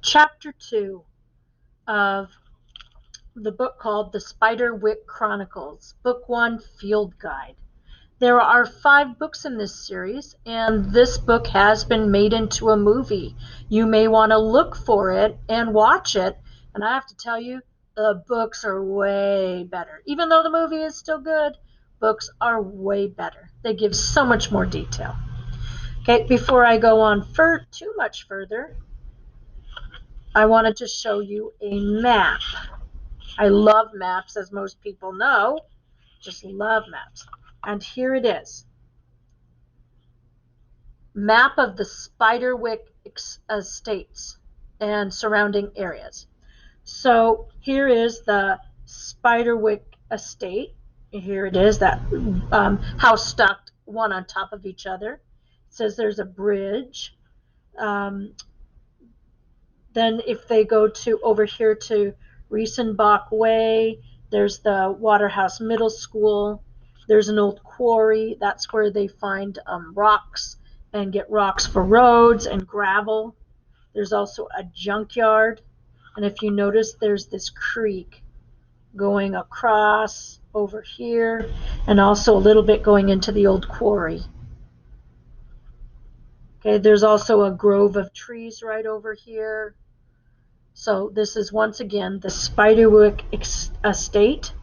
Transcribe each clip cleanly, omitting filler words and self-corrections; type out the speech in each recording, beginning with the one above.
chapter 2 of the book called The Spiderwick Chronicles, Book 1, Field Guide. There are 5 books in this series, and this book has been made into a movie. You may want to look for it and watch it, and I have to tell you, the books are way better. Even though the movie is still good, books are way better. They give so much more detail. Okay, before I go on too much further, I wanted to show you a map. I love maps, as most people know. Just love maps. And here it is. Map of the Spiderwick Estates and surrounding areas. So here is the Spiderwick Estate. Here it is, that house stacked one on top of each other. It says there's a bridge. Then if they go to over here to Riesenbach Way, there's the Waterhouse Middle School. There's an old quarry. That's where they find rocks and get rocks for roads and gravel. There's also a junkyard. And if you notice, there's this creek going across over here and also a little bit going into the old quarry. Okay, there's also a grove of trees right over here. So this is once again the Spiderwick Estate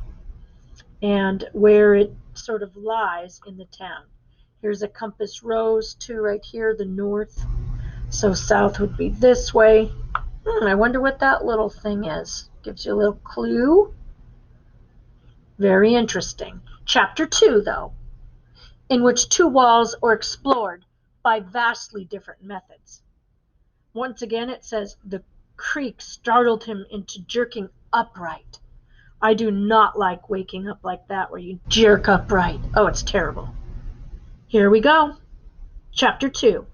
and where it sort of lies in the town. Here's a compass rose too right here, the north. So south would be this way. I wonder what that little thing is. Gives you a little clue. Very interesting. Chapter 2, though, in which 2 walls are explored by vastly different methods. Once again, it says the creak startled him into jerking upright. I do not like waking up like that where you jerk upright. Oh, it's terrible. Here we go. Chapter 2.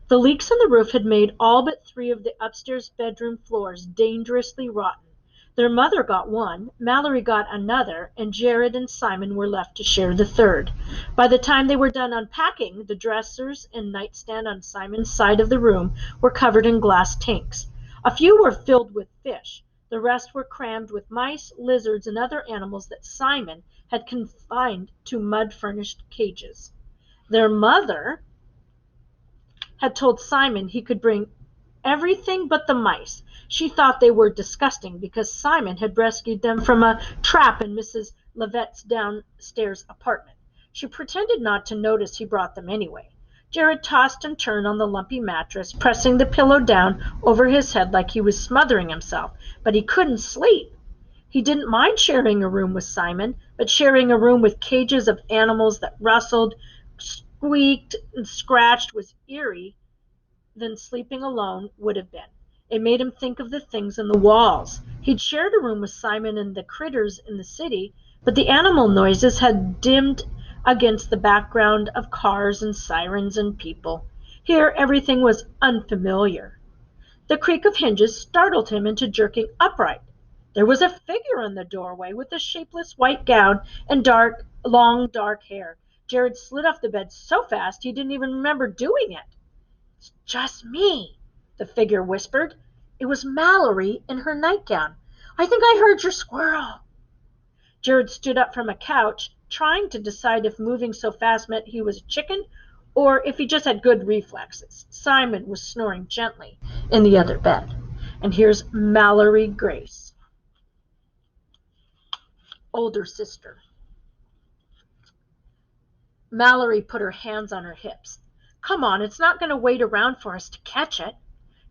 The leaks in the roof had made all but 3 of the upstairs bedroom floors dangerously rotten. Their mother got one, Mallory got another, and Jared and Simon were left to share the third. By the time they were done unpacking, the dressers and nightstand on Simon's side of the room were covered in glass tanks. A few were filled with fish. The rest were crammed with mice, lizards, and other animals that Simon had confined to mud-furnished cages. Their mother had told Simon he could bring everything but the mice. She thought they were disgusting because Simon had rescued them from a trap in Mrs. Levette's downstairs apartment. She pretended not to notice he brought them anyway. Jared tossed and turned on the lumpy mattress, pressing the pillow down over his head like he was smothering himself, but he couldn't sleep. He didn't mind sharing a room with Simon, but sharing a room with cages of animals that rustled, squeaked, and scratched was eerie than sleeping alone would have been. It made him think of the things in the walls. He'd shared a room with Simon and the critters in the city, but the animal noises had dimmed against the background of cars and sirens and people. Here everything was unfamiliar. The creak of hinges startled him into jerking upright. There was a figure in the doorway with a shapeless white gown and long dark hair. Jared slid off the bed so fast he didn't even remember doing it. It's just me, the figure whispered. It was Mallory in her nightgown. I think I heard your squirrel. Jared stood up from a couch, trying to decide if moving so fast meant he was a chicken or if he just had good reflexes. Simon was snoring gently in the other bed. And here's Mallory Grace, older sister. Mallory put her hands on her hips. Come on, it's not going to wait around for us to catch it.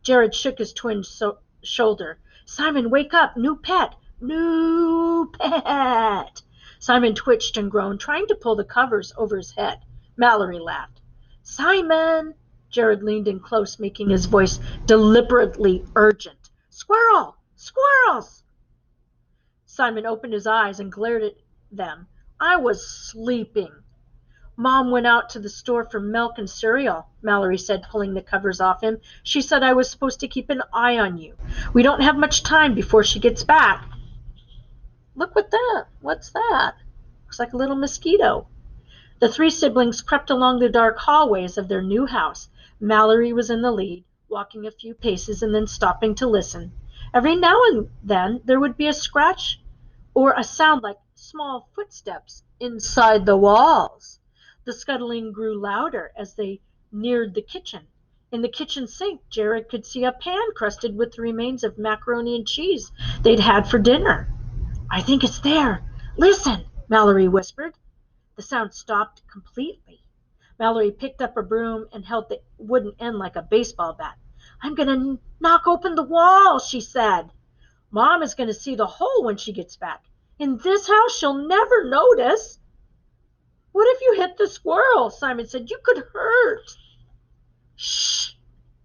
Jared shook his twin's shoulder. Simon, wake up. New pet. New pet. Simon twitched and groaned, trying to pull the covers over his head. Mallory laughed. Simon! Jared leaned in close, making his voice deliberately urgent. Squirrel! Squirrels! Simon opened his eyes and glared at them. I was sleeping. Mom went out to the store for milk and cereal, Mallory said, pulling the covers off him. She said I was supposed to keep an eye on you. We don't have much time before she gets back. Look what that. What's that? Looks like a little mosquito. The 3 siblings crept along the dark hallways of their new house. Mallory was in the lead, walking a few paces and then stopping to listen. Every now and then there would be a scratch or a sound like small footsteps inside the walls. The scuttling grew louder as they neared the kitchen. In the kitchen sink, Jared could see a pan crusted with the remains of macaroni and cheese they'd had for dinner. I think it's there. Listen, Mallory whispered. The sound stopped completely. Mallory picked up a broom and held the wooden end like a baseball bat. I'm going to knock open the wall, she said. Mom is going to see the hole when she gets back. In this house, she'll never notice. What if you hit the squirrel? Simon said. You could hurt. Shh,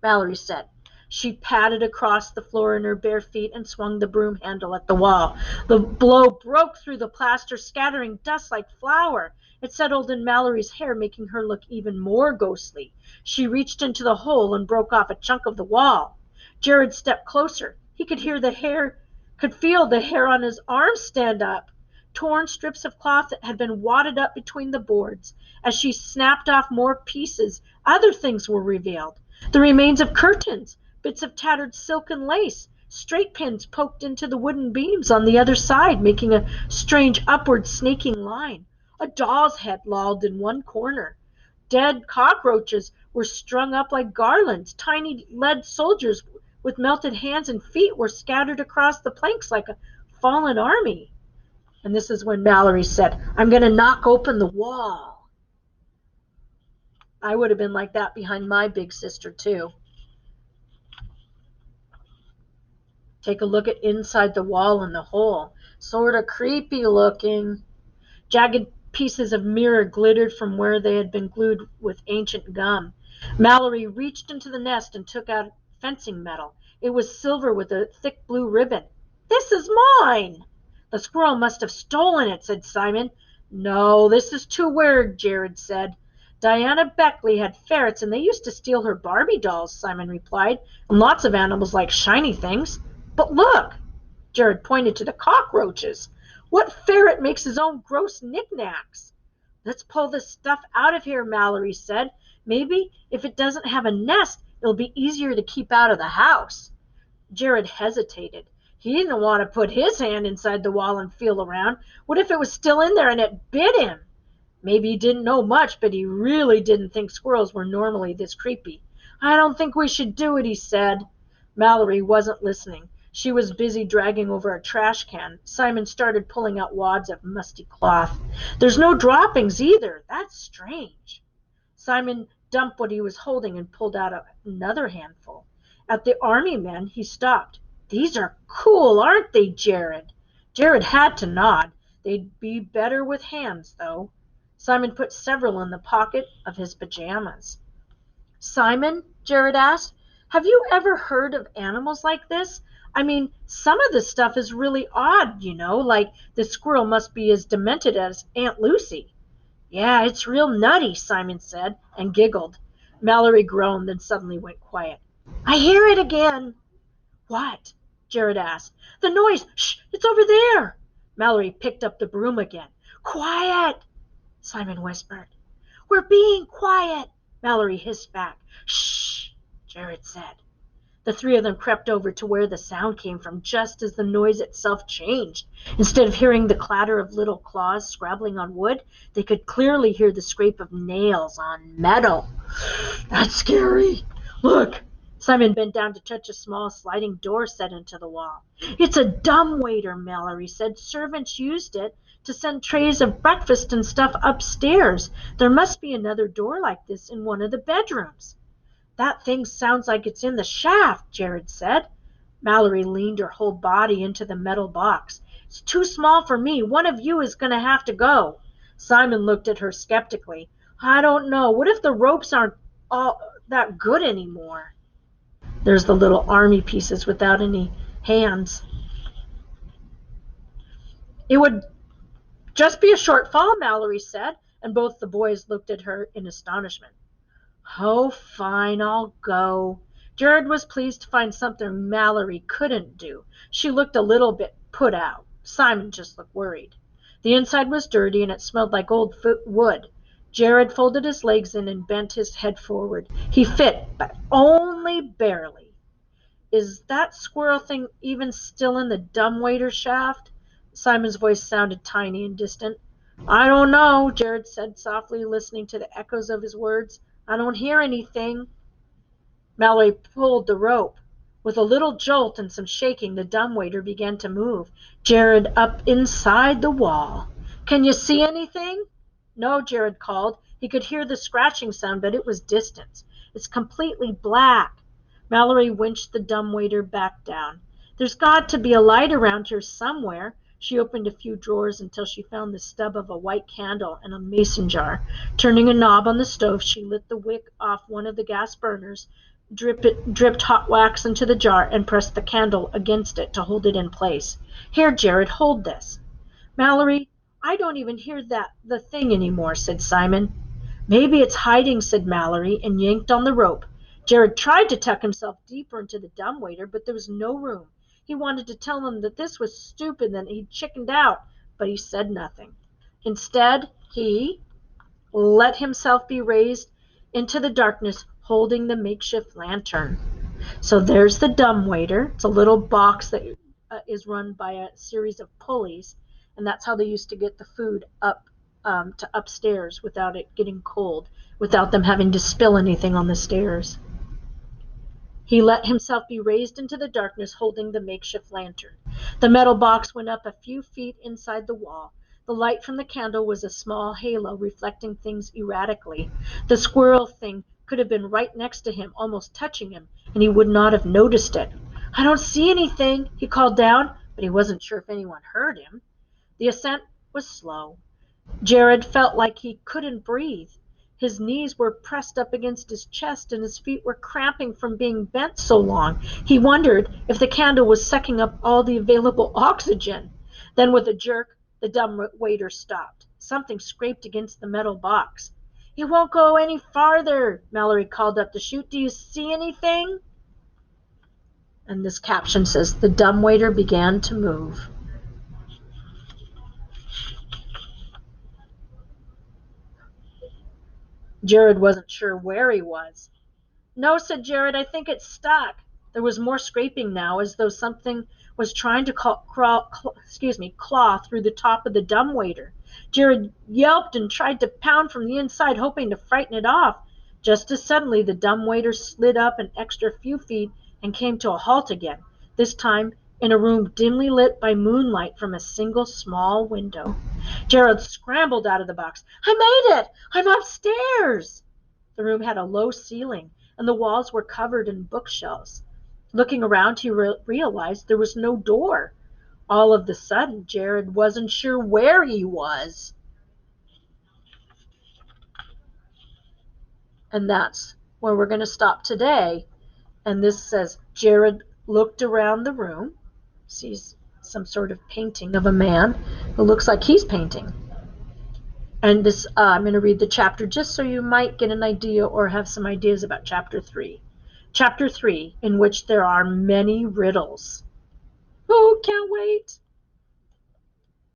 Mallory said. She padded across the floor in her bare feet and swung the broom handle at the wall. The blow broke through the plaster, scattering dust like flour. It settled in Mallory's hair, making her look even more ghostly. She reached into the hole and broke off a chunk of the wall. Jared stepped closer. He could feel the hair on his arms stand up. Torn strips of cloth that had been wadded up between the boards. As she snapped off more pieces, other things were revealed. The remains of curtains, bits of tattered silk and lace, straight pins poked into the wooden beams on the other side, making a strange upward snaking line. A doll's head lolled in one corner. Dead cockroaches were strung up like garlands. Tiny lead soldiers with melted hands and feet were scattered across the planks like a fallen army. And this is when Mallory said, I'm going to knock open the wall. I would have been like that behind my big sister, too. Take a look at inside the wall in the hole. Sort of creepy looking. Jagged pieces of mirror glittered from where they had been glued with ancient gum. Mallory reached into the nest and took out fencing metal. It was silver with a thick blue ribbon. This is mine! The squirrel must have stolen it, said Simon. No, this is too weird, Jared said. Diana Beckley had ferrets and they used to steal her Barbie dolls, Simon replied, and lots of animals like shiny things. But look! Jared pointed to the cockroaches. What ferret makes his own gross knickknacks? Let's pull this stuff out of here, Mallory said. Maybe if it doesn't have a nest, it'll be easier to keep out of the house. Jared hesitated. He didn't want to put his hand inside the wall and feel around. What if it was still in there and it bit him? Maybe he didn't know much, but he really didn't think squirrels were normally this creepy. I don't think we should do it, he said. Mallory wasn't listening. She was busy dragging over a trash can. Simon started pulling out wads of musty cloth. There's no droppings either. That's strange. Simon dumped what he was holding and pulled out another handful. At the army men, he stopped. These are cool, aren't they, Jared? Jared had to nod. They'd be better with hands, though. Simon put several in the pocket of his pajamas. Simon, Jared asked, have you ever heard of animals like this? I mean, some of the stuff is really odd, like the squirrel must be as demented as Aunt Lucy. Yeah, it's real nutty, Simon said, and giggled. Mallory groaned, then suddenly went quiet. I hear it again. What? Jared asked. The noise. Shh, it's over there. Mallory picked up the broom again. Quiet, Simon whispered. We're being quiet, Mallory hissed back. Shh, Jared said. The three of them crept over to where the sound came from just as the noise itself changed. Instead of hearing the clatter of little claws scrabbling on wood, they could clearly hear the scrape of nails on metal. That's scary. Look. Simon bent down to touch a small sliding door set into the wall. It's a dumbwaiter, Mallory said. Servants used it to send trays of breakfast and stuff upstairs. There must be another door like this in one of the bedrooms. That thing sounds like it's in the shaft, Jared said. Mallory leaned her whole body into the metal box. It's too small for me. One of you is going to have to go. Simon looked at her skeptically. I don't know. What if the ropes aren't all that good anymore? There's the little army pieces without any hands. It would just be a short fall, Mallory said, and both the boys looked at her in astonishment. Oh, fine, I'll go. Jared was pleased to find something Mallory couldn't do. She looked a little bit put out. Simon just looked worried. The inside was dirty and it smelled like old wood. Jared folded his legs in and bent his head forward. He fit, but only barely. Is that squirrel thing even still in the dumbwaiter shaft? Simon's voice sounded tiny and distant. I don't know, Jared said softly, listening to the echoes of his words. I don't hear anything. Mallory pulled the rope. With a little jolt and some shaking, the dumbwaiter began to move. Jared up inside the wall. Can you see anything? No, Jared called. He could hear the scratching sound, but it was distant. It's completely black. Mallory winched the dumbwaiter back down. There's got to be a light around here somewhere. She opened a few drawers until she found the stub of a white candle and a mason jar. Turning a knob on the stove, she lit the wick off one of the gas burners, dripped hot wax into the jar, and pressed the candle against it to hold it in place. Here, Jared, hold this. Mallory, I don't even hear the thing anymore, said Simon. Maybe it's hiding, said Mallory, and yanked on the rope. Jared tried to tuck himself deeper into the dumbwaiter, but there was no room. He wanted to tell them that this was stupid and that he'd chickened out, but he said nothing. Instead, he let himself be raised into the darkness, holding the makeshift lantern. So there's the dumbwaiter. It's a little box that is run by a series of pulleys, and that's how they used to get the food up to upstairs without it getting cold, without them having to spill anything on the stairs. He let himself be raised into the darkness, holding the makeshift lantern. The metal box went up a few feet inside the wall. The light from the candle was a small halo, reflecting things erratically. The squirrel thing could have been right next to him, almost touching him, and he would not have noticed it. I don't see anything, he called down, but he wasn't sure if anyone heard him. The ascent was slow. Jared felt like he couldn't breathe. His knees were pressed up against his chest and his feet were cramping from being bent so long. He wondered if the candle was sucking up all the available oxygen. Then with a jerk, the dumbwaiter stopped. Something scraped against the metal box. It won't go any farther, Mallory called up the chute. Do you see anything? And this caption says, the dumbwaiter began to move. Jared wasn't sure where he was. No, said Jared, I think it's stuck. There was more scraping now, as though something was trying to claw through the top of the dumbwaiter. Jared yelped and tried to pound from the inside, hoping to frighten it off. Just as suddenly, the dumbwaiter slid up an extra few feet and came to a halt again, this time in a room dimly lit by moonlight from a single small window. Jared scrambled out of the box. I made it! I'm upstairs! The room had a low ceiling, and the walls were covered in bookshelves. Looking around, he realized there was no door. All of a sudden, Jared wasn't sure where he was. And that's where we're going to stop today. And this says, Jared looked around the room, sees some sort of painting of a man who looks like he's painting. And this, I'm going to read the chapter just so you might get an idea or have some ideas about chapter 3. Chapter 3, in which there are many riddles. Oh, can't wait.